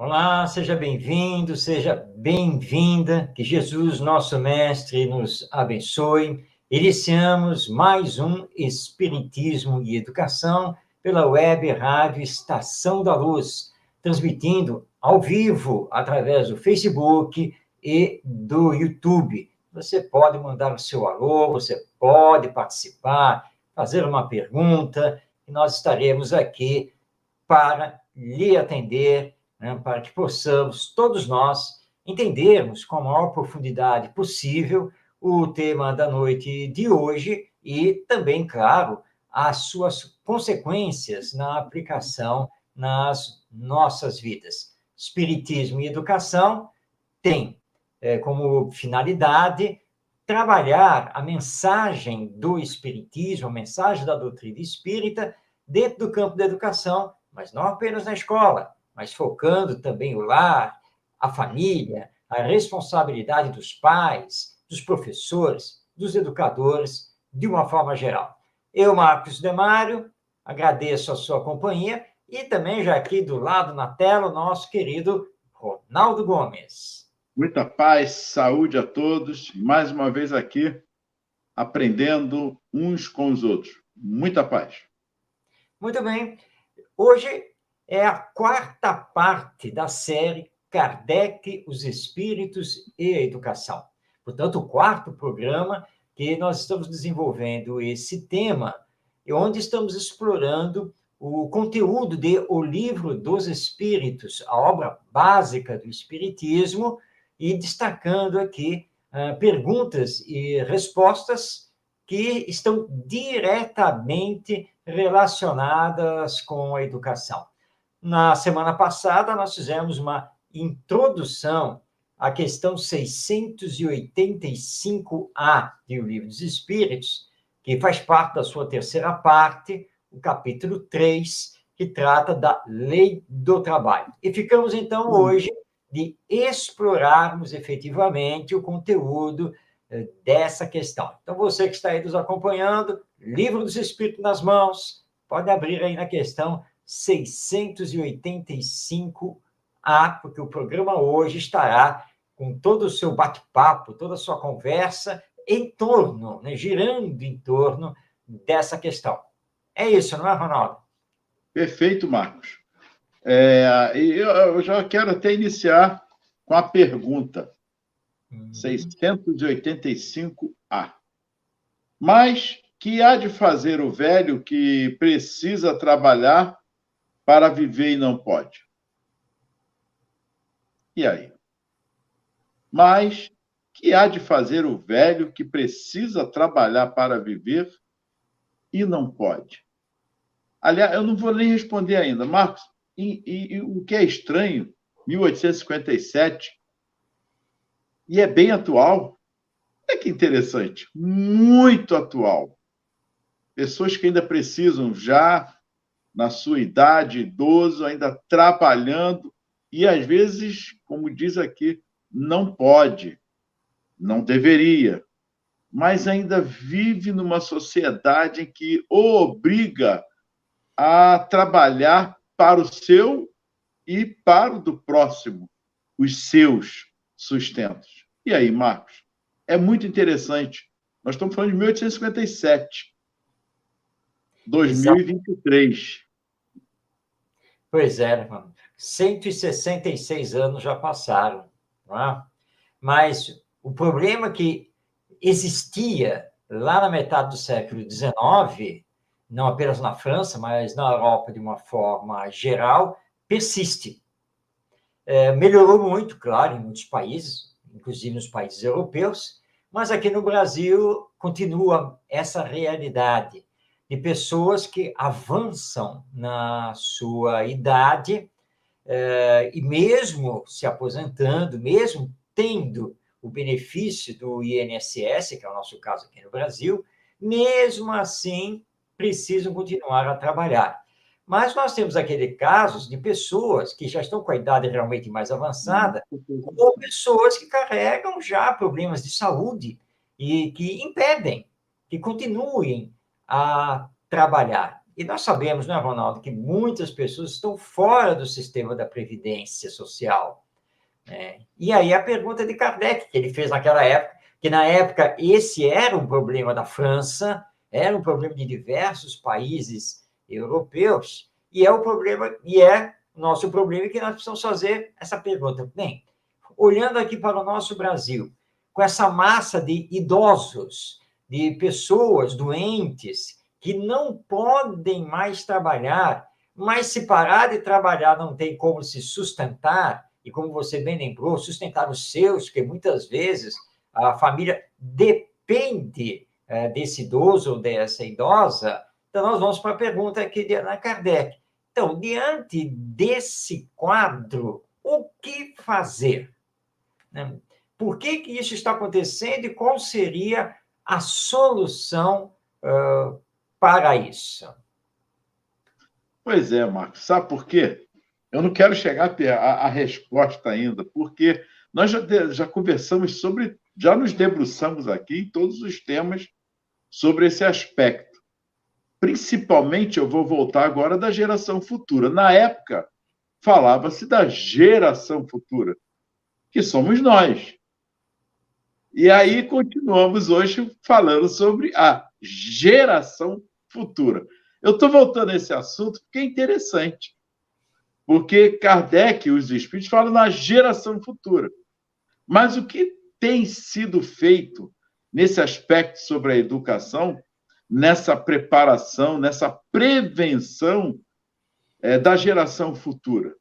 Olá, seja bem-vindo, seja bem-vinda, que Jesus, nosso Mestre, nos abençoe. Iniciamos mais um Espiritismo e Educação pela web Rádio Estação da Luz, transmitindo ao vivo através do Facebook e do YouTube. Você pode mandar o seu alô, você pode participar, fazer uma pergunta, e nós estaremos aqui para lhe atender, né, para que possamos, todos nós, entendermos com a maior profundidade possível o tema da noite de hoje e também, claro, as suas consequências na aplicação nas nossas vidas. Espiritismo e educação tem como finalidade trabalhar a mensagem do Espiritismo, a mensagem da doutrina espírita, dentro do campo da educação, mas não apenas na escola, mas focando também o lar, a família, a responsabilidade dos pais, dos professores, dos educadores, de uma forma geral. Eu, Marcos Demário, agradeço a sua companhia e também já aqui do lado na tela o nosso querido Ronaldo Gomes. Muita paz, saúde a todos. Mais uma vez aqui, aprendendo uns com os outros. Muita paz. Muito bem. Hoje é a quarta parte da série Kardec, os Espíritos e a Educação. Portanto, o quarto programa que nós estamos desenvolvendo esse tema, e onde estamos explorando o conteúdo de O Livro dos Espíritos, a obra básica do Espiritismo, e destacando aqui perguntas e respostas que estão diretamente relacionadas com a educação. Na semana passada, nós fizemos uma introdução à questão 685A do Livro dos Espíritos, que faz parte da sua terceira parte, o capítulo 3, que trata da lei do trabalho. E ficamos, então, hoje de explorarmos efetivamente o conteúdo dessa questão. Então, você que está aí nos acompanhando, Livro dos Espíritos nas mãos, pode abrir aí na questão 685A, porque o programa hoje estará com todo o seu bate-papo, toda a sua conversa em torno, né, girando em torno dessa questão. É isso, não é, Ronaldo? Perfeito, Marcos. Eu já quero até iniciar com a pergunta 685A. Mas que há de fazer o velho que precisa trabalhar para viver e não pode? E aí? Mas que há de fazer o velho que precisa trabalhar para viver e não pode? Aliás, eu não vou nem responder ainda. Marcos, e o que é estranho, 1857, e é bem atual. É que interessante, muito atual. Pessoas que ainda precisam, já na sua idade, idoso, ainda trabalhando, e às vezes, como diz aqui, não pode, não deveria, mas ainda vive numa sociedade em que o obriga a trabalhar para o seu e para o do próximo, os seus sustentos. E aí, Marcos? É muito interessante. Nós estamos falando de 1857, 2023. Pois é, irmão. 166 anos já passaram, não é? Mas o problema que existia lá na metade do século XIX, não apenas na França, mas na Europa de uma forma geral, persiste. Melhorou muito, claro, em muitos países, inclusive nos países europeus, mas aqui no Brasil continua essa realidade de pessoas que avançam na sua idade e mesmo se aposentando, mesmo tendo o benefício do INSS, que é o nosso caso aqui no Brasil, mesmo assim precisam continuar a trabalhar. Mas nós temos aqueles casos de pessoas que já estão com a idade realmente mais avançada, ou pessoas que carregam já problemas de saúde e que impedem que continuem a trabalhar. E nós sabemos, né, Ronaldo, que muitas pessoas estão fora do sistema da Previdência Social. Né? E aí a pergunta de Kardec, que ele fez naquela época, que na época esse era um problema da França, era um problema de diversos países europeus, e é o problema, e é nosso problema, que nós precisamos fazer essa pergunta. Bem, olhando aqui para o nosso Brasil, com essa massa de idosos, de pessoas doentes, que não podem mais trabalhar, mas se parar de trabalhar não tem como se sustentar, e como você bem lembrou, sustentar os seus, porque muitas vezes a família depende desse idoso ou dessa idosa. Então, nós vamos para a pergunta aqui de Allan Kardec. Então, diante desse quadro, o que fazer? Por que isso está acontecendo e qual seria a solução para isso? Pois é, Marcos. Sabe por quê? Eu não quero chegar a ter a resposta ainda, porque nós já conversamos sobre, já nos debruçamos aqui em todos os temas sobre esse aspecto. Principalmente, eu vou voltar agora da geração futura. Na época, falava-se da geração futura, que somos nós. E aí continuamos hoje falando sobre a geração futura. Eu estou voltando a esse assunto porque é interessante. Porque Kardec e os espíritos falam na geração futura. Mas o que tem sido feito nesse aspecto sobre a educação, nessa preparação, nessa prevenção da geração futura?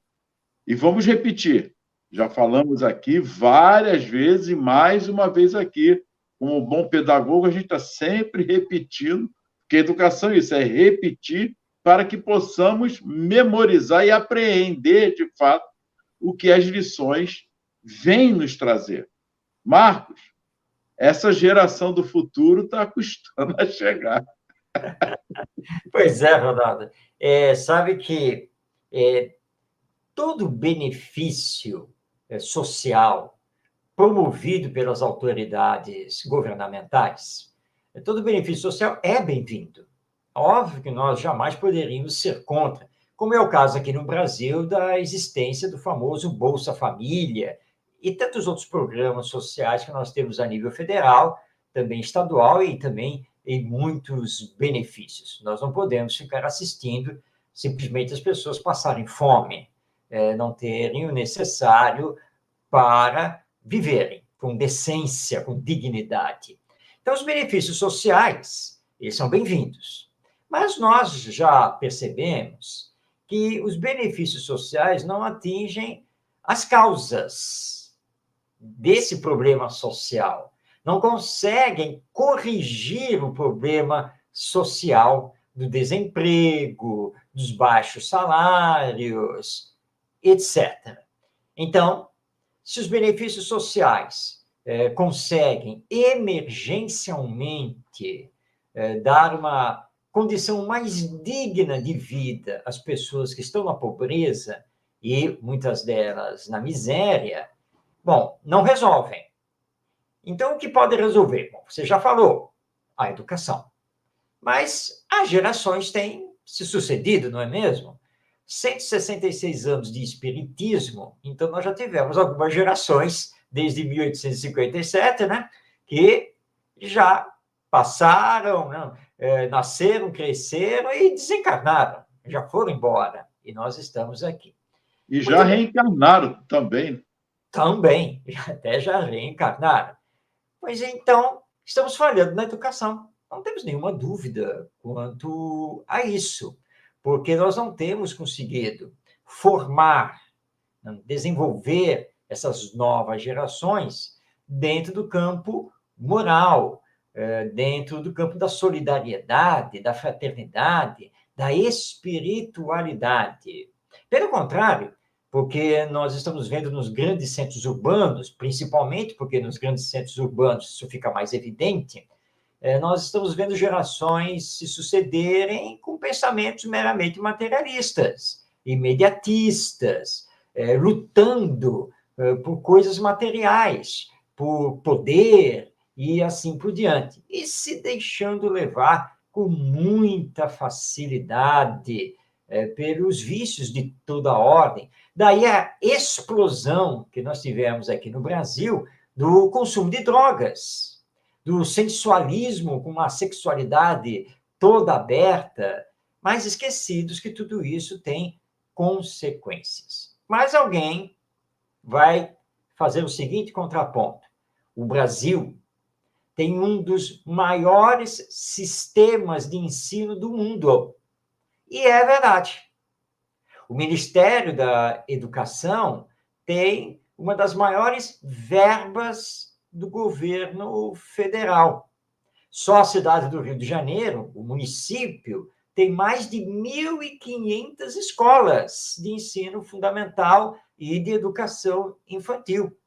E vamos repetir. Já falamos aqui várias vezes e mais uma vez aqui. Como bom pedagogo, a gente está sempre repetindo, porque educação é isso, é repetir para que possamos memorizar e apreender, de fato, o que as lições vêm nos trazer. Marcos, essa geração do futuro está custando a chegar. Pois é, Ronaldo. Sabe que todo benefício social promovido pelas autoridades governamentais, todo benefício social é bem-vindo. Óbvio que nós jamais poderíamos ser contra, como é o caso aqui no Brasil da existência do famoso Bolsa Família e tantos outros programas sociais que nós temos a nível federal, também estadual e também em muitos benefícios. Nós não podemos ficar assistindo simplesmente as pessoas passarem fome, não terem o necessário para viverem com decência, com dignidade. Então, os benefícios sociais, eles são bem-vindos. Mas nós já percebemos que os benefícios sociais não atingem as causas desse problema social, não conseguem corrigir o problema social do desemprego, dos baixos salários, etc. Então, se os benefícios sociais conseguem emergencialmente dar uma condição mais digna de vida às pessoas que estão na pobreza e muitas delas na miséria, bom, não resolvem. Então, o que pode resolver? Bom, você já falou, a educação. Mas as gerações têm se sucedido, não é mesmo? 166 anos de espiritismo, então nós já tivemos algumas gerações, desde 1857, né, que já passaram, né, nasceram, cresceram e desencarnaram, já foram embora, e nós estamos aqui. E já reencarnaram também. Também, até já reencarnaram. Pois então, estamos falhando na educação. Não temos nenhuma dúvida quanto a isso, porque nós não temos conseguido formar, desenvolver essas novas gerações dentro do campo moral, dentro do campo da solidariedade, da fraternidade, da espiritualidade. Pelo contrário, porque nós estamos vendo nos grandes centros urbanos, principalmente porque nos grandes centros urbanos isso fica mais evidente, nós estamos vendo gerações se sucederem com pensamentos meramente materialistas, imediatistas, lutando por coisas materiais, por poder e assim por diante, e se deixando levar com muita facilidade pelos vícios de toda ordem. Daí a explosão que nós tivemos aqui no Brasil do consumo de drogas, do sensualismo com uma sexualidade toda aberta, mas esquecidos que tudo isso tem consequências. Mas alguém vai fazer o seguinte contraponto. O Brasil tem um dos maiores sistemas de ensino do mundo. E é verdade. O Ministério da Educação tem uma das maiores verbas do governo federal. Só a cidade do Rio de Janeiro, o município, tem mais de 1.500 escolas de ensino fundamental e de educação infantil.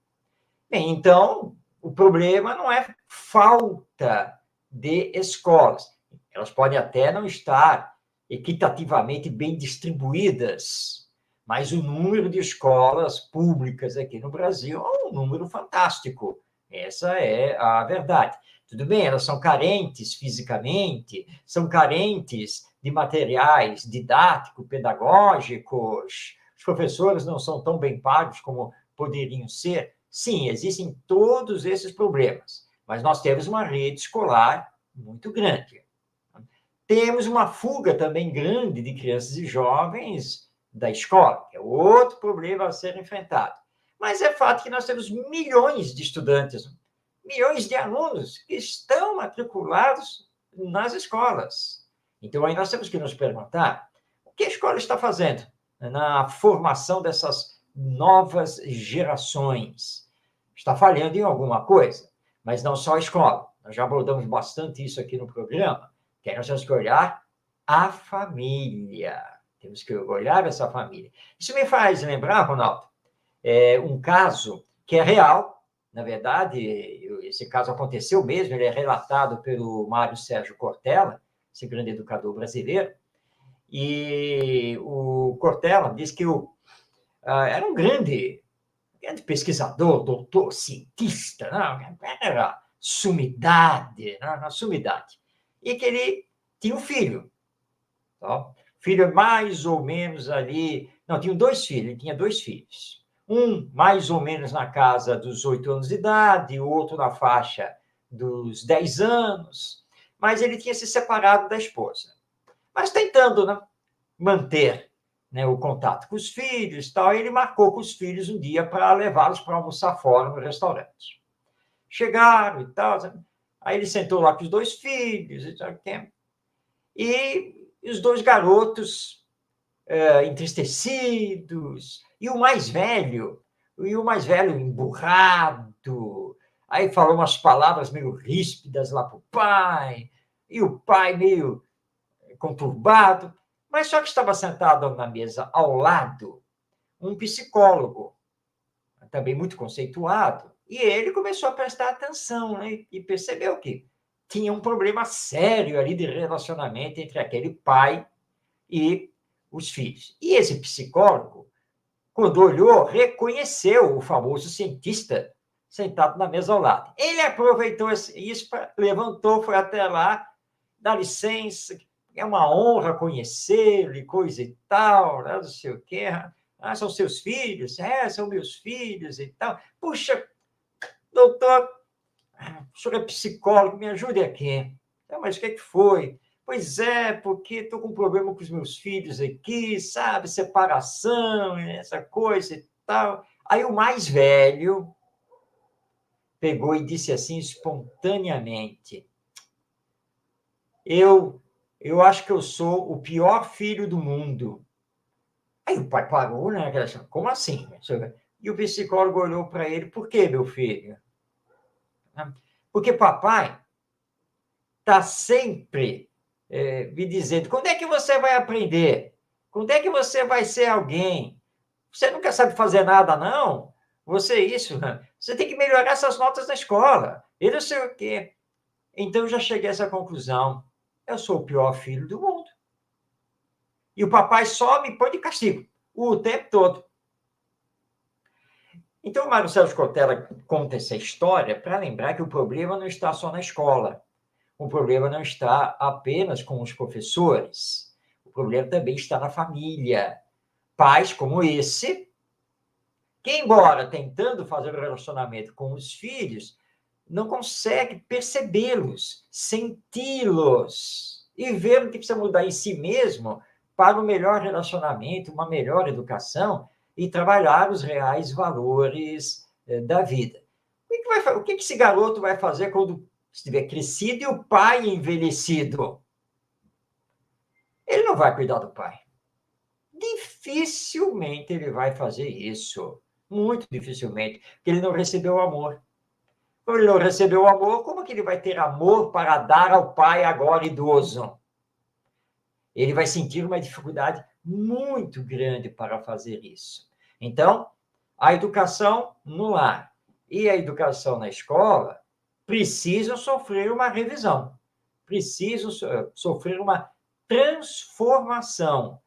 Bem, então, o problema não é falta de escolas. Elas podem até não estar equitativamente bem distribuídas, mas o número de escolas públicas aqui no Brasil é um número fantástico. Essa é a verdade. Tudo bem, elas são carentes fisicamente, são carentes de materiais didáticos, pedagógicos, os professores não são tão bem pagos como poderiam ser. Sim, existem todos esses problemas, mas nós temos uma rede escolar muito grande. Temos uma fuga também grande de crianças e jovens da escola, que é outro problema a ser enfrentado. Mas é fato que nós temos milhões de estudantes, milhões de alunos que estão matriculados nas escolas. Então, aí nós temos que nos perguntar o que a escola está fazendo na formação dessas novas gerações. Está falhando em alguma coisa, mas não só a escola. Nós já abordamos bastante isso aqui no programa, que aí nós temos que olhar a família. Temos que olhar essa família. Isso me faz lembrar, Ronaldo, um caso que é real. Na verdade, esse caso aconteceu mesmo, ele é relatado pelo Mário Sérgio Cortella, esse grande educador brasileiro, e o Cortella diz que era um grande pesquisador, doutor, cientista, não, era sumidade, na sumidade, e que ele tinha um filho, tá? Filho mais ou menos ali, não, tinha dois filhos, ele tinha dois filhos, um mais ou menos na casa dos 8 anos de idade, o outro na faixa dos 10 anos, mas ele tinha se separado da esposa, mas tentando, né, manter, né, o contato com os filhos, tal, ele marcou com os filhos um dia para levá-los para almoçar fora no restaurante. Chegaram e tal, aí ele sentou lá com os dois filhos, e os dois garotos entristecidos, e o mais velho emburrado, aí falou umas palavras meio ríspidas lá para o pai, e o pai meio conturbado, mas só que estava sentado na mesa ao lado um psicólogo, também muito conceituado, e ele começou a prestar atenção, né? E percebeu que tinha um problema sério ali de relacionamento entre aquele pai e os filhos. E esse psicólogo, quando olhou, reconheceu o famoso cientista sentado na mesa ao lado. Ele aproveitou isso, levantou, foi até lá, dá licença, é uma honra conhecê-lo e coisa e tal, né? Não sei o quê. Ah, são seus filhos? São meus filhos e tal. Puxa, doutor, o senhor é psicólogo, me ajude aqui. Mas o que foi? Pois é, porque estou com um problema com os meus filhos aqui, sabe? Separação, essa coisa e tal. Aí o mais velho pegou e disse assim espontaneamente: Eu acho que eu sou o pior filho do mundo. Aí o pai parou, né? Como assim? E o psicólogo olhou para ele: Por quê, meu filho? Porque papai está sempre me dizendo: quando é que você vai aprender? Quando é que você vai ser alguém? Você nunca sabe fazer nada, não? Você tem que melhorar essas notas na escola. E não sei o quê. Então, eu já cheguei a essa conclusão. Eu sou o pior filho do mundo. E o papai só me põe de castigo o tempo todo. Então, o Mário Sérgio Cortella conta essa história para lembrar que o problema não está só na escola. o problema não está apenas com os professores, o problema também está na família. Pais como esse, que, embora tentando fazer o relacionamento com os filhos, não consegue percebê-los, senti-los e ver o que precisa mudar em si mesmo para um melhor relacionamento, uma melhor educação e trabalhar os reais valores da vida. O que esse garoto vai fazer quando estiver crescido e o pai envelhecido? Ele não vai cuidar do pai. Dificilmente ele vai fazer isso. Muito dificilmente, porque ele não recebeu o amor. Quando ele não recebeu o amor, como que ele vai ter amor para dar ao pai agora idoso? Ele vai sentir uma dificuldade muito grande para fazer isso. Então, a educação no lar e a educação na escola precisam sofrer uma revisão, precisam sofrer uma transformação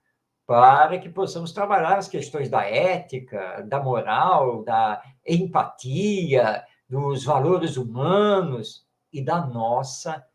para que possamos trabalhar as questões da ética, da moral, da empatia, dos valores humanos e da nossa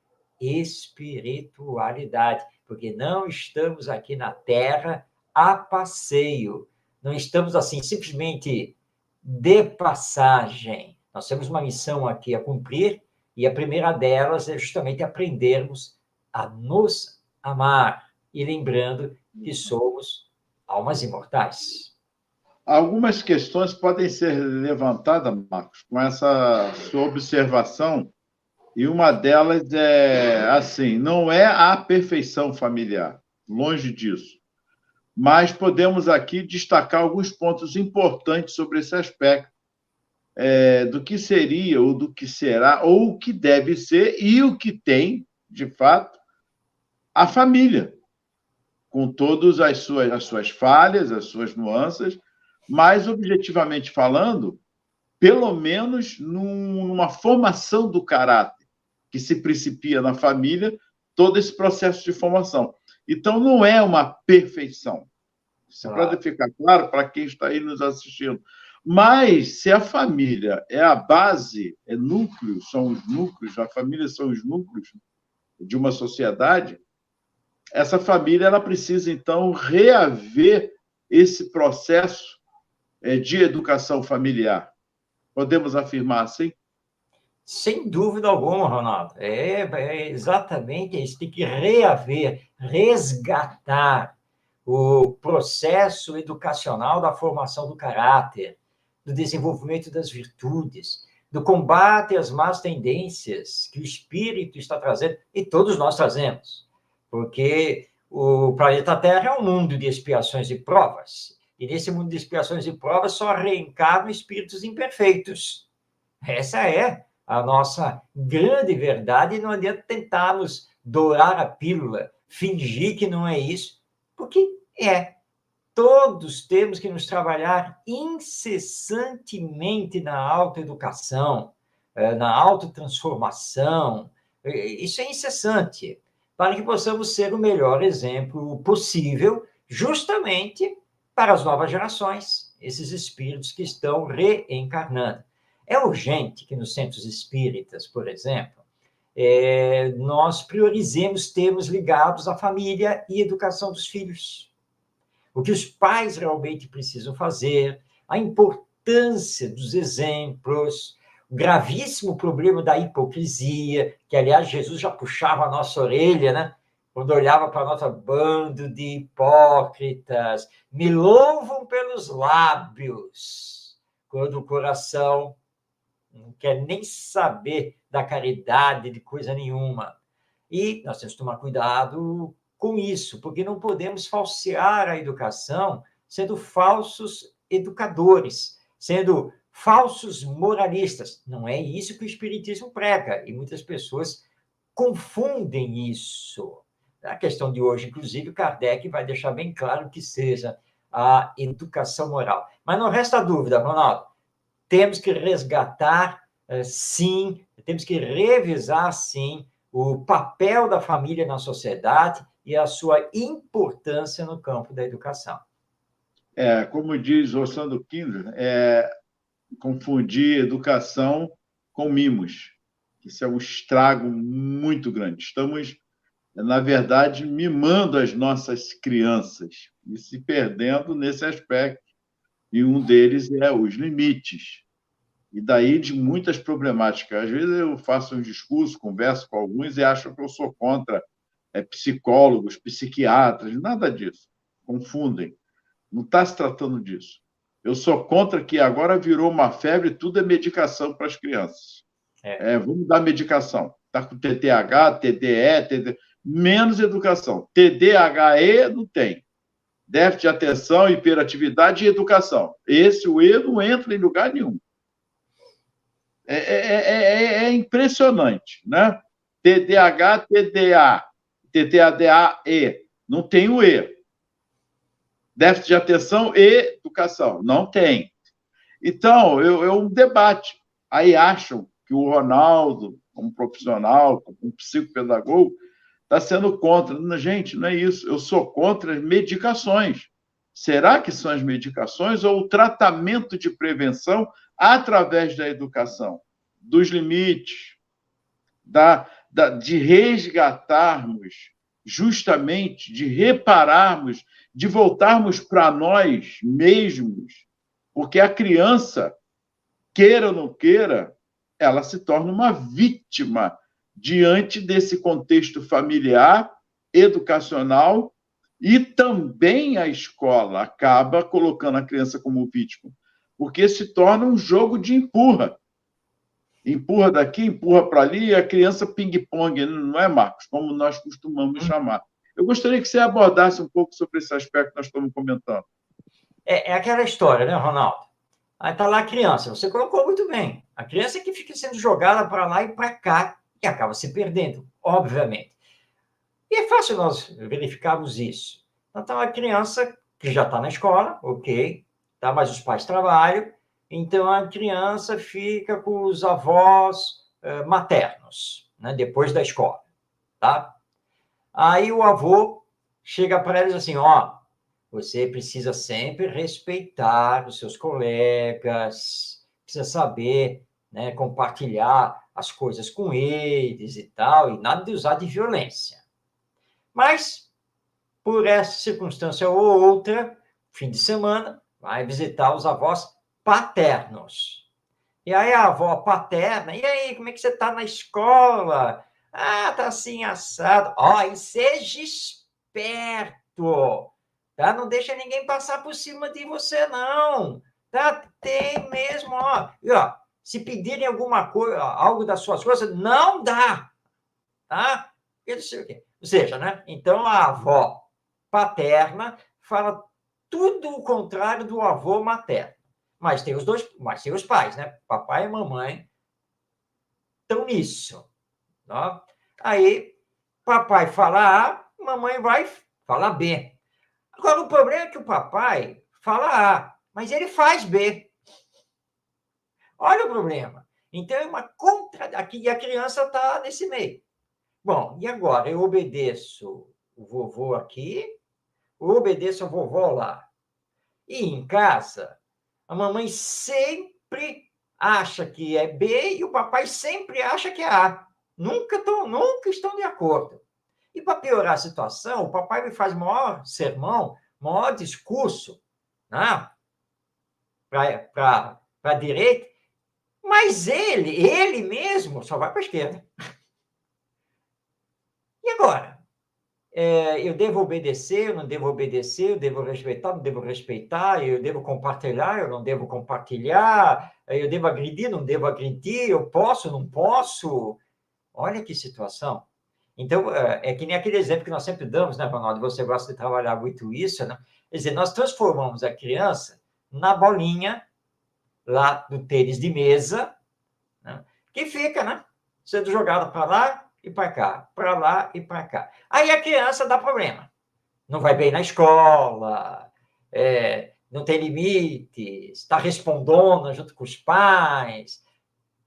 espiritualidade, porque não estamos aqui na Terra a passeio, não estamos assim simplesmente de passagem. Nós temos uma missão aqui a cumprir e a primeira delas é justamente aprendermos a nos amar e lembrando que somos almas imortais. Algumas questões podem ser levantadas, Marcos, com essa sua observação, e uma delas é assim: não é a perfeição familiar, longe disso, mas podemos aqui destacar alguns pontos importantes sobre esse aspecto, do que seria, ou do que será, ou o que deve ser, e o que tem, de fato, a família, com todas as suas falhas, as suas nuances, mas, objetivamente falando, pelo menos numa formação do caráter que se principia na família, todo esse processo de formação. Então, não é uma perfeição. Isso pode ficar claro para quem está aí nos assistindo. Mas, se a família é a base, é núcleo, são os núcleos, a família são os núcleos de uma sociedade, essa família ela precisa, então, reaver esse processo de educação familiar. Podemos afirmar assim? Sem dúvida alguma, Ronaldo. É exatamente isso. Tem que reaver, resgatar o processo educacional da formação do caráter, do desenvolvimento das virtudes, do combate às más tendências que o espírito está trazendo, e todos nós trazemos, porque o planeta Terra é um mundo de expiações e provas, e nesse mundo de expiações e provas só reencarnam espíritos imperfeitos. Essa é a nossa grande verdade, e não adianta tentarmos dourar a pílula, fingir que não é isso, porque é. Todos temos que nos trabalhar incessantemente na autoeducação, na autotransformação. Isso é incessante, para que possamos ser o melhor exemplo possível, justamente para as novas gerações, esses espíritos que estão reencarnando. É urgente que nos centros espíritas, por exemplo, nós priorizemos termos ligados à família e educação dos filhos. O que os pais realmente precisam fazer, a importância dos exemplos, o gravíssimo problema da hipocrisia, que, aliás, Jesus já puxava a nossa orelha, né? Quando olhava para a nossa bando de hipócritas, me louvam pelos lábios, quando o coração não quer nem saber da caridade, de coisa nenhuma. E nós temos que tomar cuidado com isso, porque não podemos falsear a educação sendo falsos educadores, sendo falsos moralistas. Não é isso que o Espiritismo prega, e muitas pessoas confundem isso. Na questão de hoje, inclusive, o Kardec vai deixar bem claro que seja a educação moral. Mas não resta dúvida, Ronaldo, temos que resgatar, sim, temos que revisar, sim, o papel da família na sociedade e a sua importância no campo da educação. Como diz Orlando Kinder, confundir educação com mimos. Isso é um estrago muito grande. Estamos, na verdade, mimando as nossas crianças e se perdendo nesse aspecto. E um deles é os limites. E daí de muitas problemáticas. Às vezes eu faço um discurso, converso com alguns e acham que eu sou contra psicólogos, psiquiatras, nada disso. Confundem. Não está se tratando disso. Eu sou contra que agora virou uma febre, tudo é medicação para as crianças. Vamos dar medicação. Está com TTH, TDE, menos educação. TDAHE não tem. Déficit de atenção, hiperatividade e educação. O E não entra em lugar nenhum. É impressionante, né? TDAH, TDA, TTADA-E. Não tem o E. Déficit de atenção e educação. Não tem. Então, é um debate. Aí acham que o Ronaldo, como profissional, como psicopedagogo, está sendo contra. Gente, não é isso. Eu sou contra as medicações. Será que são as medicações ou o tratamento de prevenção através da educação? Dos limites, de resgatarmos, justamente, de repararmos, de voltarmos para nós mesmos, porque a criança, queira ou não queira, ela se torna uma vítima diante desse contexto familiar, educacional, e também a escola acaba colocando a criança como vítima, porque se torna um jogo de empurra. Empurra daqui, empurra para ali, e a criança ping-pong, não é, Marcos? Como nós costumamos chamar. Eu gostaria que você abordasse um pouco sobre esse aspecto que nós estamos comentando. É aquela história, né, Ronaldo? Aí está lá a criança, você colocou muito bem. A criança que fica sendo jogada para lá e para cá e acaba se perdendo, obviamente. E é fácil nós verificarmos isso. Então, a criança que já está na escola, ok, tá? Mas os pais trabalham, então a criança fica com os avós maternos, né, depois da escola. Tá? Aí o avô chega para eles assim, ó, você precisa sempre respeitar os seus colegas, precisa saber, né, compartilhar as coisas com eles e tal, e nada de usar de violência. Mas, por essa circunstância ou outra, fim de semana, vai visitar os avós paternos. E aí a avó paterna, e aí, como é que você está na escola? Ah, tá assim, assado. Ó, e seja esperto, tá? Não deixa ninguém passar por cima de você, não. Tá? Tem mesmo, ó. E, ó, se pedirem alguma coisa, algo das suas coisas, não dá, tá? Eu não sei o quê. Ou seja, né? Então, a avó paterna fala tudo o contrário do avô materno. Mas tem os dois, mas tem os pais, né? Papai e mamãe estão nisso. Tá? Aí, papai fala A, mamãe vai falar B. Agora, o problema é que o papai fala A, mas ele faz B. Olha o problema. Então, é uma contra... Aqui, e a criança está nesse meio. Bom, e agora? Eu obedeço o vovô aqui, eu obedeço a vovó lá. E em casa, a mamãe sempre acha que é B e o papai sempre acha que é A. Nunca estão de acordo. E para piorar a situação, o papai me faz maior sermão, maior discurso, né, para a direita, mas ele mesmo só vai para a esquerda. E agora? Eu devo obedecer, eu não devo obedecer, eu devo respeitar, não devo respeitar, eu devo compartilhar, eu não devo compartilhar, eu devo agredir, não devo agredir, eu posso, não posso. Olha que situação. Então, é que nem aquele exemplo que nós sempre damos, né, Ronaldo? Você gosta de trabalhar muito isso, né? Quer dizer, nós transformamos a criança na bolinha lá do tênis de mesa, né, que fica, né, sendo jogada para lá e para cá, para lá e para cá. Aí a criança dá problema. Não vai bem na escola, não tem limites, está respondendo junto com os pais,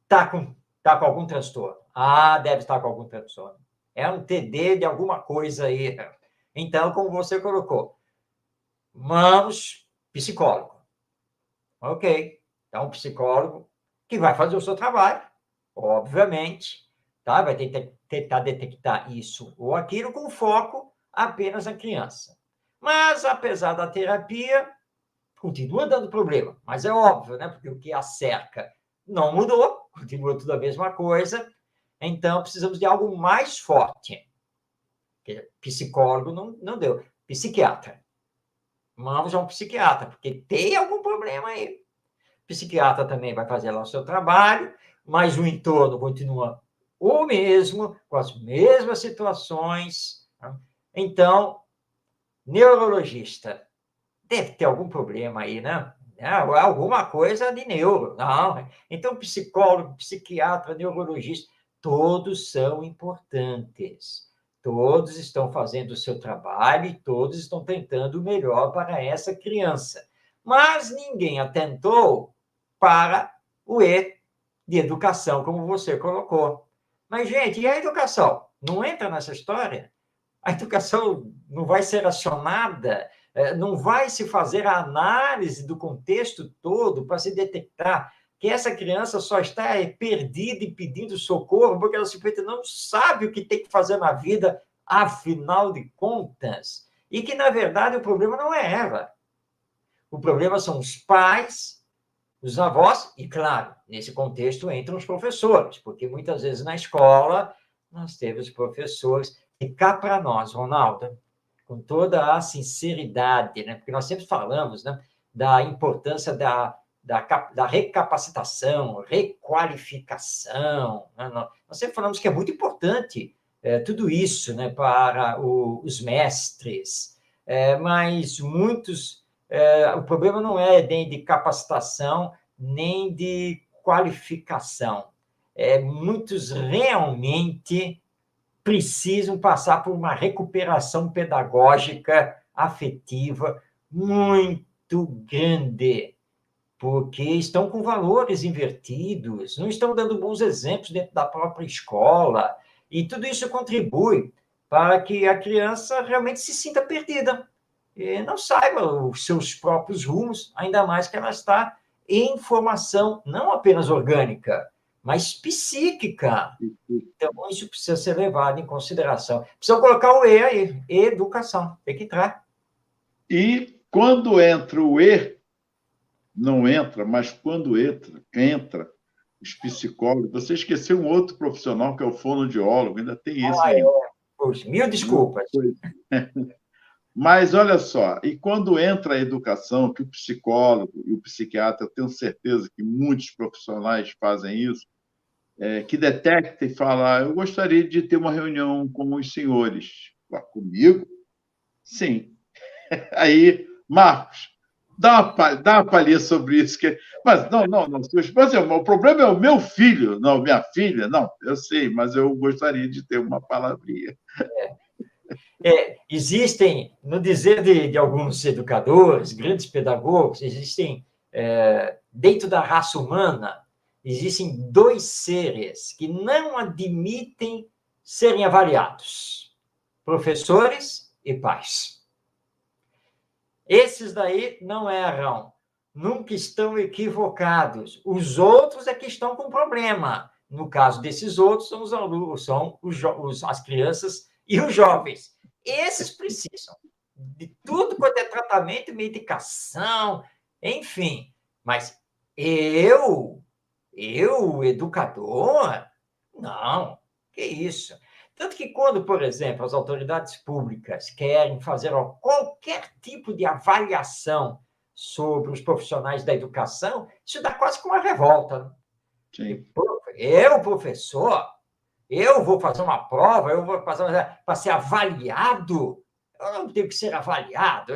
está com algum transtorno. Ah, deve estar com algum transtorno. É um TD de alguma coisa aí. Então, como você colocou, vamos, psicólogo. Ok. Então, um psicólogo que vai fazer o seu trabalho, obviamente, tá? Vai tentar detectar isso ou aquilo com foco apenas na criança. Mas, apesar da terapia, continua dando problema. Mas é óbvio, né? Porque o que a cerca não mudou, continua tudo a mesma coisa. Então, precisamos de algo mais forte. Psicólogo não deu. Psiquiatra. Vamos a um psiquiatra, porque tem algum problema aí. O psiquiatra também vai fazer lá o seu trabalho, mas o entorno continua o mesmo, com as mesmas situações. Né? Então, neurologista, deve ter algum problema aí, né? Alguma coisa de neuro. Não. Então, psicólogo, psiquiatra, neurologista, todos são importantes. Todos estão fazendo o seu trabalho e todos estão tentando o melhor para essa criança. Mas ninguém atentou para o E de educação, como você colocou. Mas, gente, e a educação? Não entra nessa história? A educação não vai ser acionada, não vai se fazer a análise do contexto todo para se detectar que essa criança só está perdida e pedindo socorro porque ela simplesmente não sabe o que tem que fazer na vida, afinal de contas. E que, na verdade, o problema não é ela. O problema são os pais, os avós e, claro, nesse contexto entram os professores, porque muitas vezes na escola nós temos professores. E cá para nós, Ronaldo, com toda a sinceridade, né? Porque nós sempre falamos, né, da importância da recapacitação, requalificação. Né? Nós sempre falamos que é muito importante tudo isso, né, para os mestres, mas muitos. O problema não é nem de capacitação, nem de qualificação. Muitos realmente precisam passar por uma recuperação pedagógica, afetiva, muito grande, porque estão com valores invertidos, não estão dando bons exemplos dentro da própria escola, e tudo isso contribui para que a criança realmente se sinta perdida, e não saiba os seus próprios rumos, ainda mais que ela está em formação não apenas orgânica, mas psíquica. Então, isso precisa ser levado em consideração. Precisa colocar o E aí, educação, tem que entrar. E quando entra o E, não entra, mas quando entra os psicólogos, você esqueceu um outro profissional que é o fonoaudiólogo, ainda tem esse aí. Poxa, mil desculpas. Mas olha só, e quando entra a educação, que o psicólogo e o psiquiatra, eu tenho certeza que muitos profissionais fazem isso, que detecta e fala, eu gostaria de ter uma reunião com os senhores. Comigo? Sim. Aí, Marcos, dá uma palhinha sobre isso. Mas não, sua esposa, o problema é o meu filho, não, minha filha. Não, eu sei, mas eu gostaria de ter uma palavrinha. Existem, no dizer de alguns educadores, grandes pedagogos, existem, dentro da raça humana, existem dois seres que não admitem serem avaliados: professores e pais. Esses daí não erram, nunca estão equivocados. Os outros é que estão com problema. No caso desses outros, são os alunos, são as crianças e os jovens. Esses precisam de tudo quanto é tratamento, medicação, enfim. Mas eu, educador, não, que isso. Tanto que quando, por exemplo, as autoridades públicas querem fazer qualquer tipo de avaliação sobre os profissionais da educação, isso dá quase como uma revolta. Né? Sim. Eu, professor, eu vou fazer uma prova, eu vou fazer para ser avaliado. Eu não tenho que ser avaliado,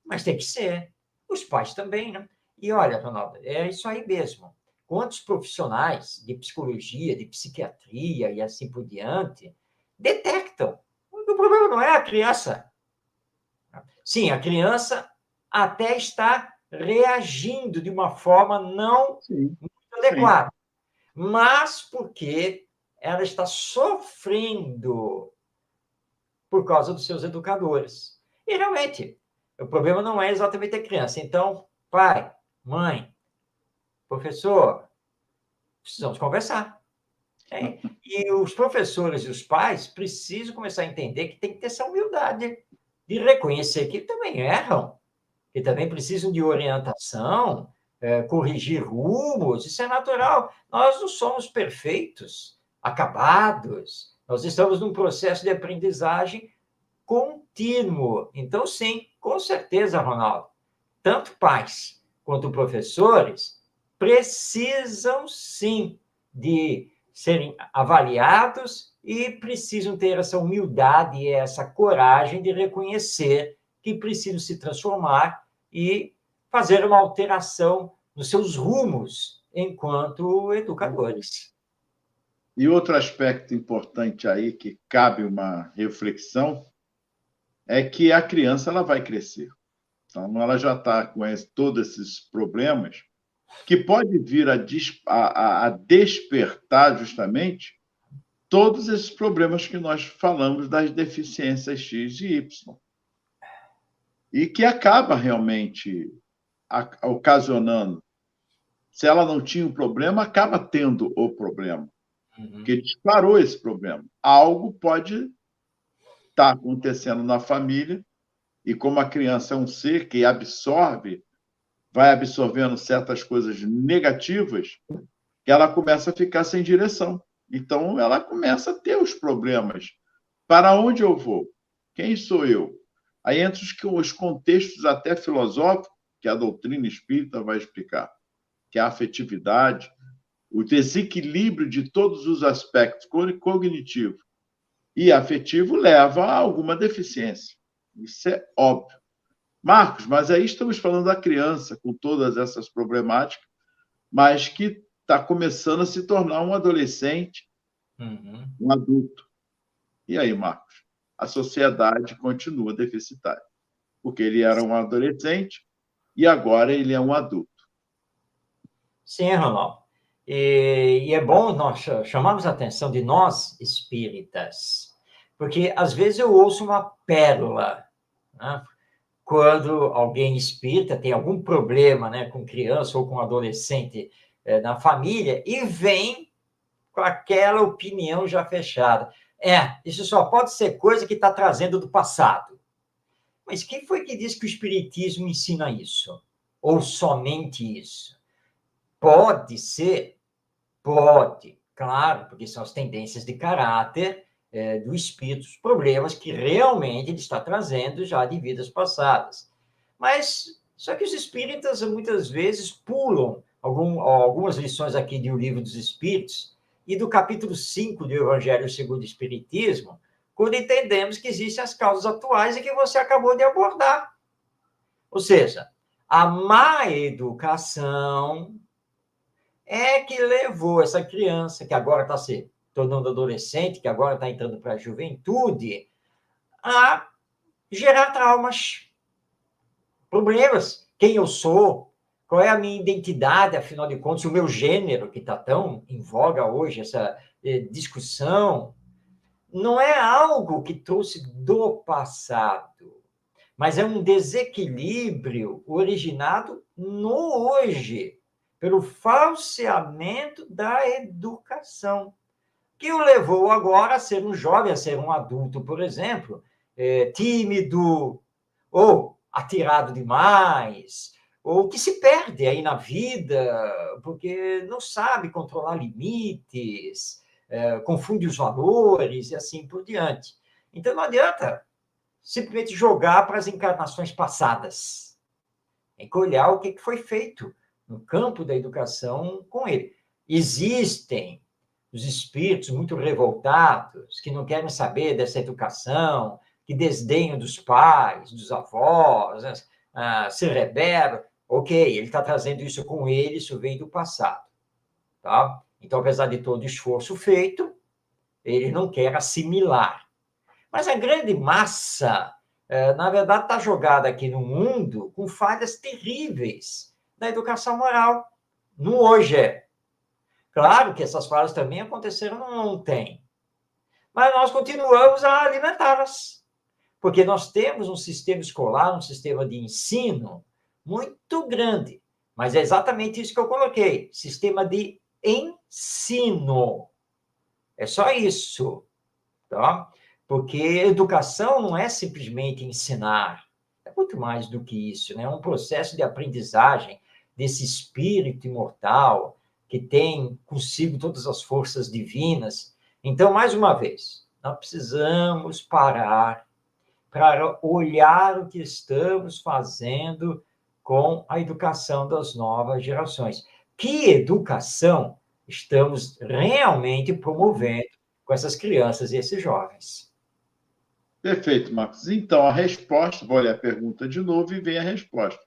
mas tem que ser. Os pais também, né? E olha, Ronaldo, é isso aí mesmo. Quantos profissionais de psicologia, de psiquiatria e assim por diante detectam? O problema não é a criança. Sim, a criança até está reagindo de uma forma não adequada, mas porque ela está sofrendo por causa dos seus educadores. E, realmente, o problema não é exatamente a criança. Então, pai, mãe, professor, precisamos conversar. E os professores e os pais precisam começar a entender que tem que ter essa humildade de reconhecer que também erram, que também precisam de orientação, corrigir rumos, isso é natural. Nós não somos perfeitos, acabados, nós estamos num processo de aprendizagem contínuo. Então, sim, com certeza, Ronaldo, tanto pais quanto professores precisam, sim, de serem avaliados e precisam ter essa humildade e essa coragem de reconhecer que precisam se transformar e fazer uma alteração nos seus rumos enquanto educadores. E outro aspecto importante aí que cabe uma reflexão é que a criança ela vai crescer. Então, ela já está com todos esses problemas que pode vir a despertar justamente todos esses problemas que nós falamos das deficiências X e Y. E que acaba realmente ocasionando. Se ela não tinha um problema, acaba tendo o problema. Porque disparou esse problema. Algo pode estar acontecendo na família, e como a criança é um ser que absorve, vai absorvendo certas coisas negativas, que ela começa a ficar sem direção. Então, ela começa a ter os problemas. Para onde eu vou? Quem sou eu? Aí entra os contextos até filosóficos, que a doutrina espírita vai explicar, que é a afetividade, o desequilíbrio de todos os aspectos cognitivo e afetivo leva a alguma deficiência. Isso é óbvio. Marcos, mas aí estamos falando da criança com todas essas problemáticas, mas que está começando a se tornar um adolescente, um adulto. E aí, Marcos? A sociedade continua deficitária, porque ele era um adolescente e agora ele é um adulto. Sim, Ronaldo. E é bom nós chamarmos a atenção de nós espíritas, porque às vezes eu ouço uma pérola, né? Quando alguém espírita tem algum problema, né, com criança ou com adolescente na família e vem com aquela opinião já fechada. Isso só pode ser coisa que está trazendo do passado. Mas quem foi que disse que o espiritismo ensina isso? Ou somente isso? Pode ser? Pode, claro, porque são as tendências de caráter do espírito, os problemas que realmente ele está trazendo já de vidas passadas. Mas, só que os espíritas muitas vezes pulam algumas lições aqui do Livro dos Espíritos e do capítulo 5 do Evangelho segundo o Espiritismo, quando entendemos que existem as causas atuais e que você acabou de abordar. Ou seja, a má educação é que levou essa criança, que agora está se tornando adolescente, que agora está entrando para a juventude, a gerar traumas, problemas. Quem eu sou, qual é a minha identidade, afinal de contas, o meu gênero, que está tão em voga hoje, essa discussão, não é algo que trouxe do passado, mas é um desequilíbrio originado no hoje, pelo falseamento da educação, que o levou agora a ser um jovem, a ser um adulto, por exemplo, tímido, ou atirado demais, ou que se perde aí na vida, porque não sabe controlar limites, confunde os valores e assim por diante. Então, não adianta simplesmente jogar para as encarnações passadas. Tem que olhar o que foi feito no campo da educação com ele. Existem os espíritos muito revoltados, que não querem saber dessa educação, que desdenham dos pais, dos avós, se rebelam. Ok, ele está trazendo isso com ele, isso vem do passado. Tá? Então, apesar de todo o esforço feito, ele não quer assimilar. Mas a grande massa, na verdade, está jogada aqui no mundo com falhas terríveis da educação moral, no hoje. Claro que essas falhas também aconteceram no ontem, mas nós continuamos a alimentá-las, porque nós temos um sistema escolar, um sistema de ensino muito grande, mas é exatamente isso que eu coloquei, sistema de ensino. É só isso, tá? Porque educação não é simplesmente ensinar, é muito mais do que isso, né? É um processo de aprendizagem desse espírito imortal que tem consigo todas as forças divinas. Então, mais uma vez, nós precisamos parar para olhar o que estamos fazendo com a educação das novas gerações. Que educação estamos realmente promovendo com essas crianças e esses jovens? Perfeito, Marcos. Então, a resposta, vou ler a pergunta de novo e vem a resposta.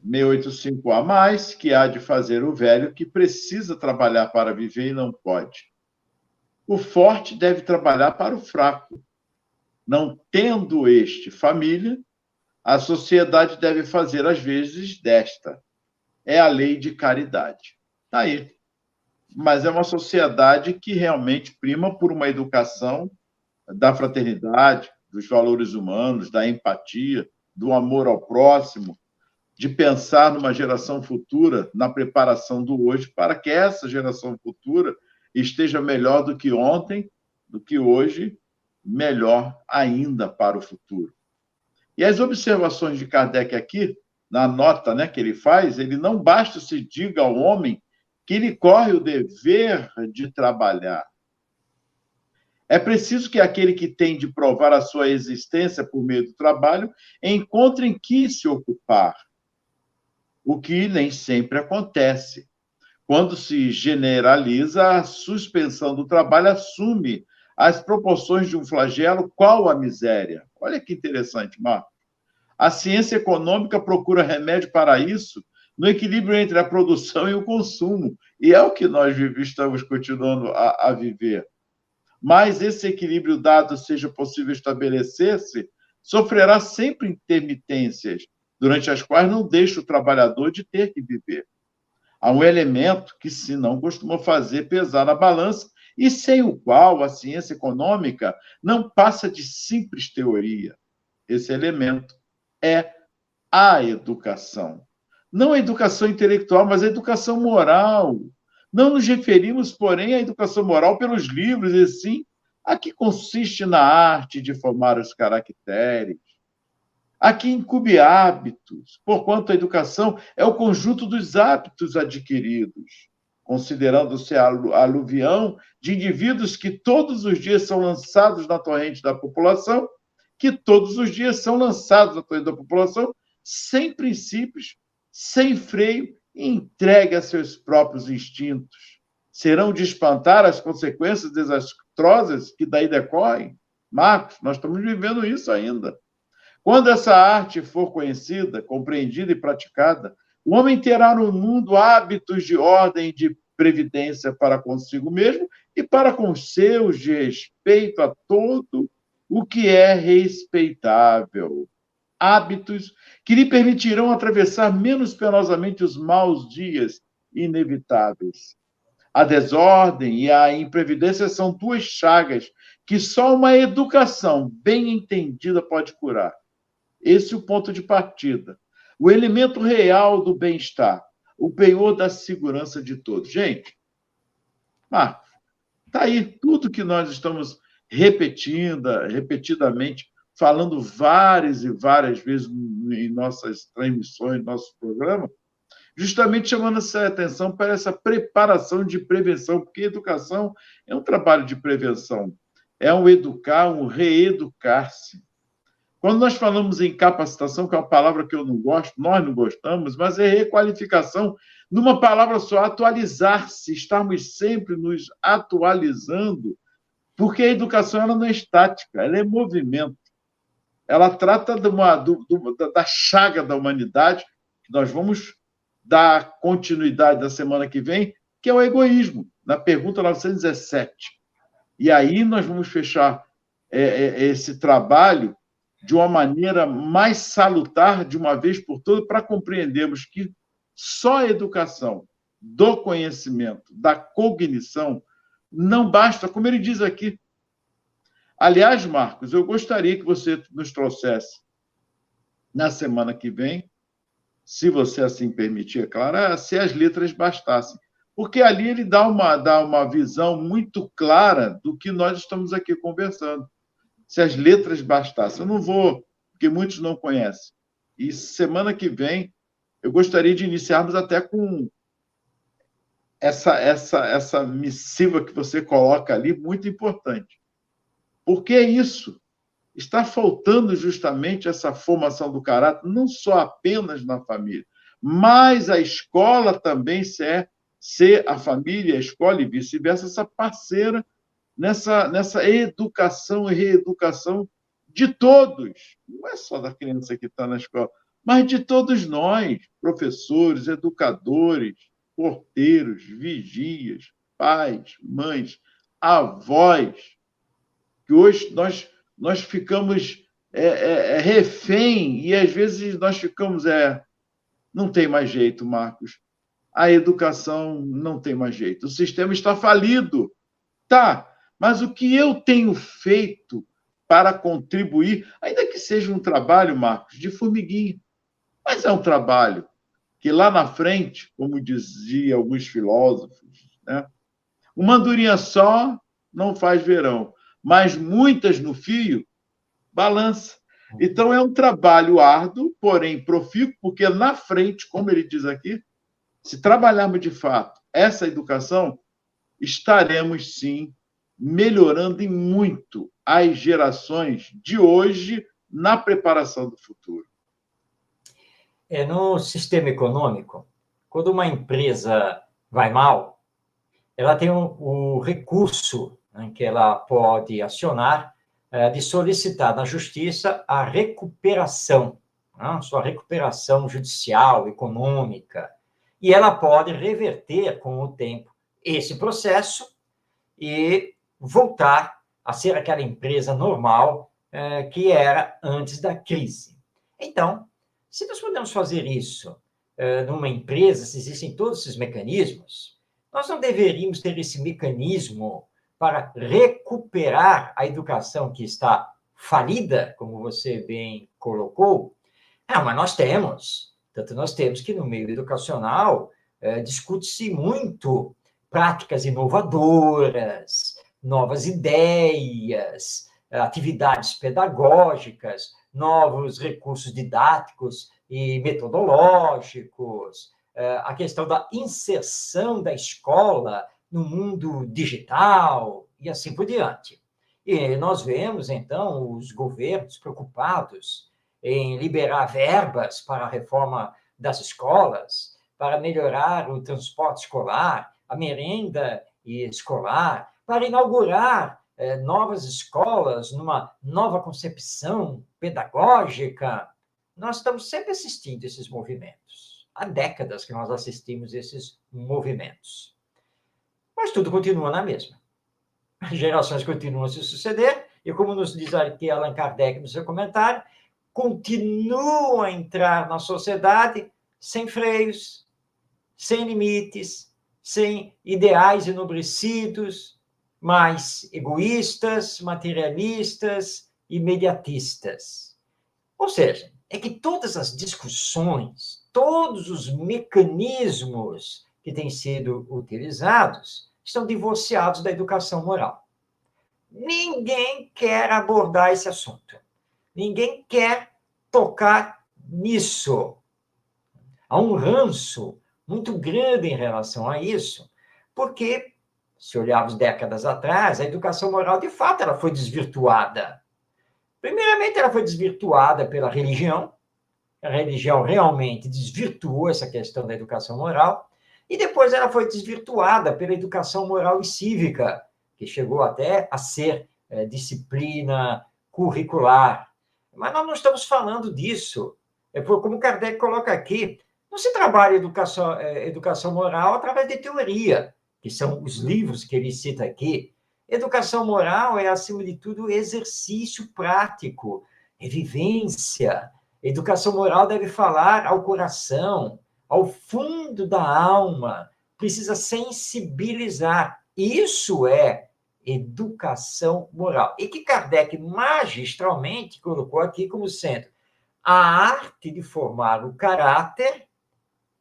685A mais, que há de fazer o velho que precisa trabalhar para viver e não pode. O forte deve trabalhar para o fraco. Não tendo este família, a sociedade deve fazer às vezes desta. É a lei de caridade. Está aí. Mas é uma sociedade que realmente prima por uma educação da fraternidade, dos valores humanos, da empatia, do amor ao próximo, de pensar numa geração futura, na preparação do hoje, para que essa geração futura esteja melhor do que ontem, do que hoje, melhor ainda para o futuro. E as observações de Kardec aqui, na nota, né, que ele faz, ele não basta se diga ao homem que lhe corre o dever de trabalhar. É preciso que aquele que tem de provar a sua existência por meio do trabalho encontre em que se ocupar, o que nem sempre acontece. Quando se generaliza, a suspensão do trabalho assume as proporções de um flagelo, qual a miséria. Olha que interessante, Marco. A ciência econômica procura remédio para isso no equilíbrio entre a produção e o consumo, e é o que nós estamos continuando a viver. Mas esse equilíbrio dado seja possível estabelecer-se, sofrerá sempre intermitências, durante as quais não deixa o trabalhador de ter que viver. Há um elemento que se não costuma fazer pesar na balança e sem o qual a ciência econômica não passa de simples teoria. Esse elemento é a educação. Não a educação intelectual, mas a educação moral. Não nos referimos, porém, à educação moral pelos livros, e sim a que consiste na arte de formar os caracteres, a que incube hábitos, porquanto a educação é o conjunto dos hábitos adquiridos, considerando-se a aluvião de indivíduos que todos os dias são lançados na torrente da população, sem princípios, sem freio e entregue a seus próprios instintos. Serão de espantar as consequências desastrosas que daí decorrem? Marcos, nós estamos vivendo isso ainda. Quando essa arte for conhecida, compreendida e praticada, o homem terá no mundo hábitos de ordem e de previdência para consigo mesmo e para com os seus, de respeito a todo o que é respeitável. Hábitos que lhe permitirão atravessar menos penosamente os maus dias inevitáveis. A desordem e a imprevidência são duas chagas que só uma educação bem entendida pode curar. Esse é o ponto de partida. O elemento real do bem-estar, o penhor da segurança de todos. Gente, Marcos, está aí tudo que nós estamos repetidamente, falando várias e várias vezes em nossas transmissões, nosso programa, justamente chamando essa atenção para essa preparação de prevenção, porque educação é um trabalho de prevenção, é um educar, um reeducar-se. Quando nós falamos em capacitação, que é uma palavra que eu não gosto, nós não gostamos, mas é requalificação, numa palavra só, atualizar-se, estarmos sempre nos atualizando, porque a educação ela não é estática, ela é movimento. Ela trata da chaga da humanidade, que nós vamos dar continuidade da semana que vem, que é o egoísmo, na pergunta 917. E aí nós vamos fechar esse trabalho de uma maneira mais salutar, de uma vez por todas, para compreendermos que só a educação do conhecimento, da cognição, não basta, como ele diz aqui. Aliás, Marcos, eu gostaria que você nos trouxesse, na semana que vem, se você assim permitir, é claro, se as letras bastassem, porque ali ele dá uma visão muito clara do que nós estamos aqui conversando. Se as letras bastassem. Eu não vou, porque muitos não conhecem. E semana que vem, eu gostaria de iniciarmos até com essa missiva que você coloca ali, muito importante. Porque é isso. Está faltando justamente essa formação do caráter, não só apenas na família, mas a escola também ser a família, a escola e vice-versa, essa parceira nessa educação e reeducação de todos. Não é só da criança que está na escola, mas de todos nós, professores, educadores, porteiros, vigias, pais, mães, avós, que hoje nós ficamos refém e às vezes nós ficamos não tem mais jeito, Marcos. A educação não tem mais jeito. O sistema está falido. Tá, mas o que eu tenho feito para contribuir, ainda que seja um trabalho, Marcos, de formiguinha, mas é um trabalho que lá na frente, como diziam alguns filósofos, né, uma andorinha só não faz verão, mas muitas no fio balança. Então, é um trabalho árduo, porém profícuo, porque na frente, como ele diz aqui, se trabalharmos de fato essa educação, estaremos, sim, melhorando em muito as gerações de hoje na preparação do futuro. No sistema econômico, quando uma empresa vai mal, ela tem o recurso, né, que ela pode acionar de solicitar na justiça a recuperação, né, sua recuperação judicial, econômica, e ela pode reverter com o tempo esse processo e voltar a ser aquela empresa normal que era antes da crise. Então, se nós podemos fazer isso numa empresa, se existem todos esses mecanismos, nós não deveríamos ter esse mecanismo para recuperar a educação que está falida, como você bem colocou? Mas nós temos. Tanto nós temos que, no meio educacional, discute-se muito práticas inovadoras, novas ideias, atividades pedagógicas, novos recursos didáticos e metodológicos, a questão da inserção da escola no mundo digital e assim por diante. E nós vemos, então, os governos preocupados em liberar verbas para a reforma das escolas, para melhorar o transporte escolar, a merenda escolar, para inaugurar novas escolas, numa nova concepção pedagógica. Nós estamos sempre assistindo esses movimentos. Há décadas que nós assistimos esses movimentos. Mas tudo continua na mesma. As gerações continuam a se suceder, e como nos diz aqui Allan Kardec no seu comentário, continuam a entrar na sociedade sem freios, sem limites, sem ideais enobrecidos, mas egoístas, materialistas, imediatistas. Ou seja, é que todas as discussões, todos os mecanismos que têm sido utilizados estão divorciados da educação moral. Ninguém quer abordar esse assunto. Ninguém quer tocar nisso. Há um ranço muito grande em relação a isso, porque, se olharmos décadas atrás, a educação moral, de fato, ela foi desvirtuada. Primeiramente, ela foi desvirtuada pela religião. A religião realmente desvirtuou essa questão da educação moral. E depois ela foi desvirtuada pela educação moral e cívica, que chegou até a ser disciplina curricular. Mas nós não estamos falando disso. Como Kardec coloca aqui, não se trabalha educação moral através de teoria, que são os livros que ele cita aqui. Educação moral é, acima de tudo, exercício prático, é vivência. Educação moral deve falar ao coração, ao fundo da alma, precisa sensibilizar. Isso é educação moral. E que Kardec magistralmente colocou aqui como sendo a arte de formar o caráter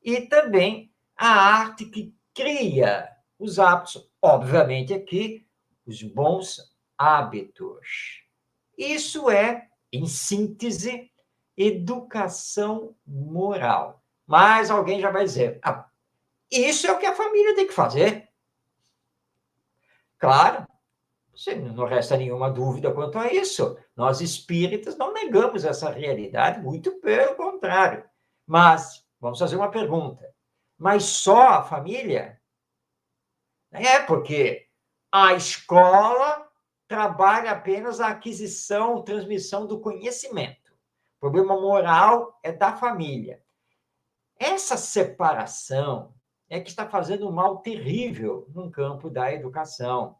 e também a arte que cria os hábitos, obviamente aqui, os bons hábitos. Isso é, em síntese, educação moral. Mas alguém já vai dizer, isso é o que a família tem que fazer. Claro, não resta nenhuma dúvida quanto a isso. Nós espíritas não negamos essa realidade, muito pelo contrário. Mas, vamos fazer uma pergunta. Mas só a família? Porque a escola trabalha apenas a aquisição, transmissão do conhecimento. O problema moral é da família. Essa separação é que está fazendo um mal terrível no campo da educação.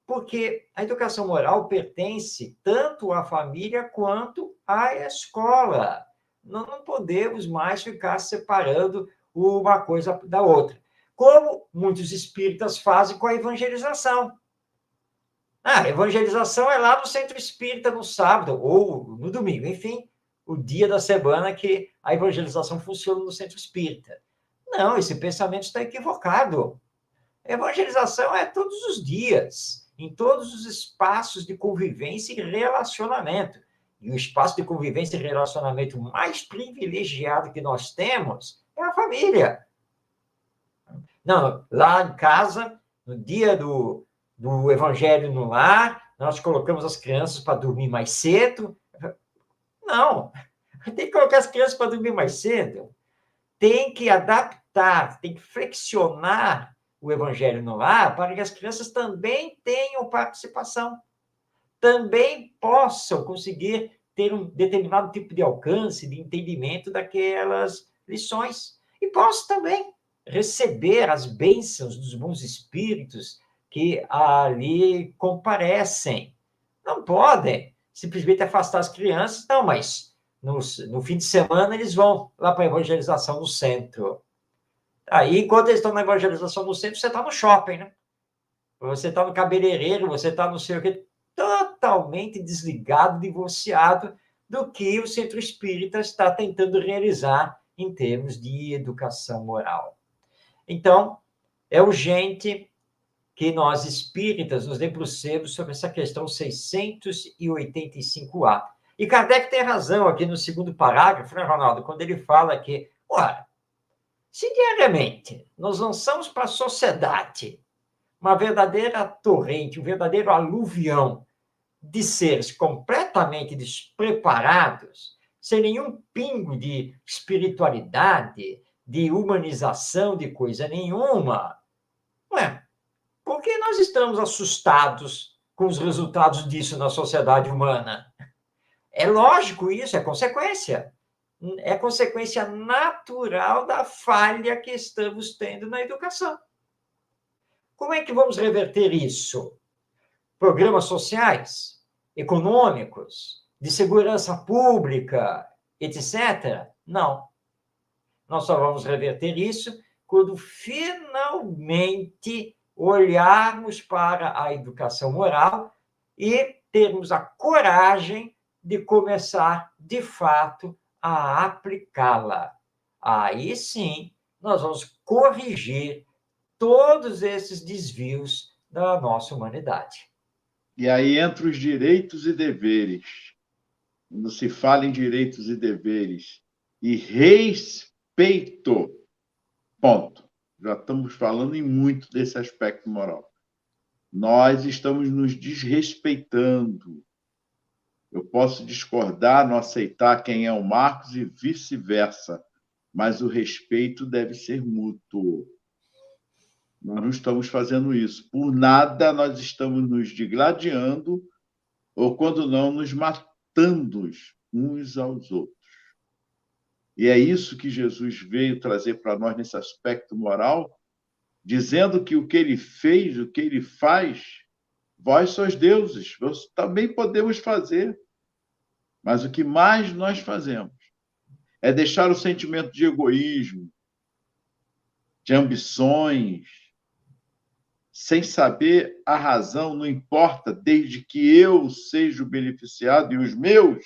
Porque a educação moral pertence tanto à família quanto à escola. Não podemos mais ficar separando uma coisa da outra. Como muitos espíritas fazem com a evangelização. A evangelização é lá no centro espírita no sábado ou no domingo, enfim, o dia da semana que a evangelização funciona no centro espírita. Não, esse pensamento está equivocado. A evangelização é todos os dias, em todos os espaços de convivência e relacionamento. E o espaço de convivência e relacionamento mais privilegiado que nós temos é a família. Não, lá em casa, no dia do Evangelho no Lar, nós colocamos as crianças para dormir mais cedo. Não, tem que colocar as crianças para dormir mais cedo. Tem que adaptar, tem que flexionar o Evangelho no Lar para que as crianças também tenham participação, também possam conseguir ter um determinado tipo de alcance, de entendimento daquelas lições. E possam também receber as bênçãos dos bons espíritos que ali comparecem. Não podem simplesmente afastar as crianças, não, mas no fim de semana eles vão lá para a evangelização no centro. Aí, enquanto eles estão na evangelização no centro, você está no shopping, né? Você está no cabeleireiro, você está no sei o quê, totalmente desligado, divorciado do que o centro espírita está tentando realizar em termos de educação moral. Então, é urgente que nós espíritas nos debrucemos sobre essa questão 685A. E Kardec tem razão aqui no segundo parágrafo, né, Ronaldo, quando ele fala que, ora, se diariamente nós lançamos para a sociedade uma verdadeira torrente, um verdadeiro aluvião de seres completamente despreparados, sem nenhum pingo de espiritualidade, de humanização, de coisa nenhuma, por que nós estamos assustados com os resultados disso na sociedade humana? É lógico isso, é consequência. É consequência natural da falha que estamos tendo na educação. Como é que vamos reverter isso? Programas sociais, econômicos, de segurança pública, etc. Não. Nós só vamos reverter isso quando finalmente olharmos para a educação moral e termos a coragem de começar, de fato, a aplicá-la. Aí sim, nós vamos corrigir todos esses desvios da nossa humanidade. E aí entra os direitos e deveres. Quando se fala em direitos e deveres e respeito, ponto. Já estamos falando em muito desse aspecto moral. Nós estamos nos desrespeitando. Eu posso discordar, não aceitar quem é o Marcos e vice-versa, mas o respeito deve ser mútuo. Nós não estamos fazendo isso. Por nada nós estamos nos digladiando ou, quando não, nos matando uns aos outros. E é isso que Jesus veio trazer para nós nesse aspecto moral, dizendo que o que ele fez, o que ele faz, vós sois deuses, nós também podemos fazer. Mas o que mais nós fazemos é deixar o sentimento de egoísmo, de ambições, sem saber a razão, não importa, desde que eu seja o beneficiado e os meus.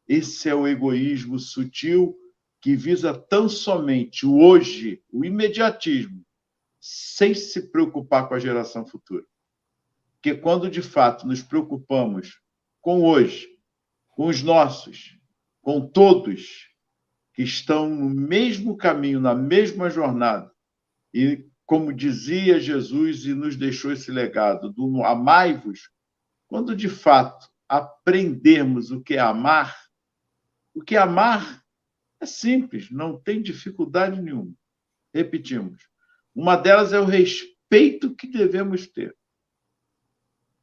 Esse é o egoísmo sutil que visa tão somente o hoje, o imediatismo, sem se preocupar com a geração futura. Porque quando, de fato, nos preocupamos com hoje, com os nossos, com todos que estão no mesmo caminho, na mesma jornada, e, como dizia Jesus e nos deixou esse legado, do amai-vos, quando, de fato, aprendermos o que é amar é simples, não tem dificuldade nenhuma. Repetimos. Uma delas é o respeito que devemos ter.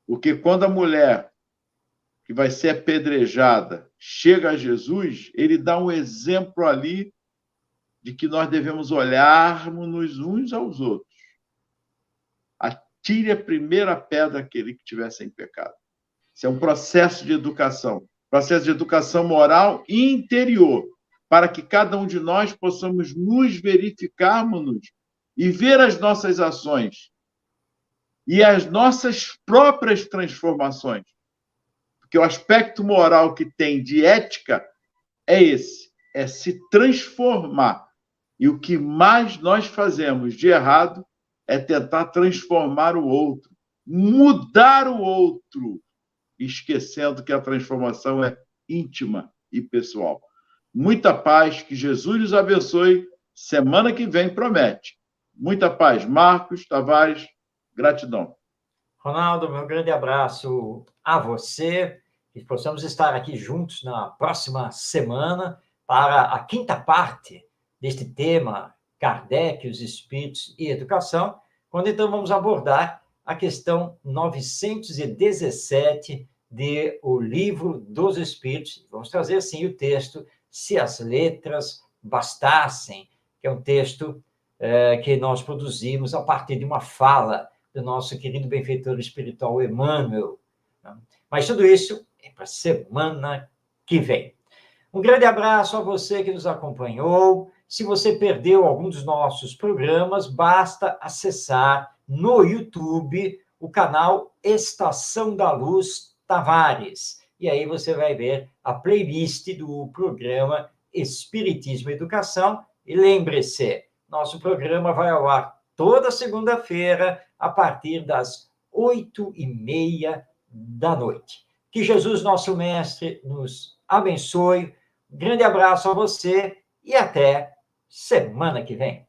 Porque quando a mulher que vai ser apedrejada chega a Jesus, ele dá um exemplo ali de que nós devemos olharmos uns aos outros. Atire a primeira pedra àquele que estiver sem pecado. Isso é um processo de educação moral e interior, para que cada um de nós possamos nos verificarmos e ver as nossas ações e as nossas próprias transformações. Porque o aspecto moral que tem de ética é esse, é se transformar. E o que mais nós fazemos de errado é tentar transformar o outro, mudar o outro, esquecendo que a transformação é íntima e pessoal. Muita paz, que Jesus nos abençoe. Semana que vem promete. Muita paz. Marcos Tavares, gratidão. Ronaldo, meu grande abraço a você, que possamos estar aqui juntos na próxima semana para a quinta parte deste tema, Kardec, os Espíritos e Educação, quando então vamos abordar a questão 917 de O Livro dos Espíritos. Vamos trazer, assim, o texto Se as Letras Bastassem, que é um texto que nós produzimos a partir de uma fala do nosso querido benfeitor espiritual Emmanuel. Mas tudo isso é para a semana que vem. Um grande abraço a você que nos acompanhou. Se você perdeu algum dos nossos programas, basta acessar no YouTube o canal Estação da Luz Tavares. E aí você vai ver a playlist do programa Espiritismo e Educação. E lembre-se, nosso programa vai ao ar toda segunda-feira, a partir das 8h30 da noite. Que Jesus, nosso Mestre, nos abençoe. Um grande abraço a você e até semana que vem.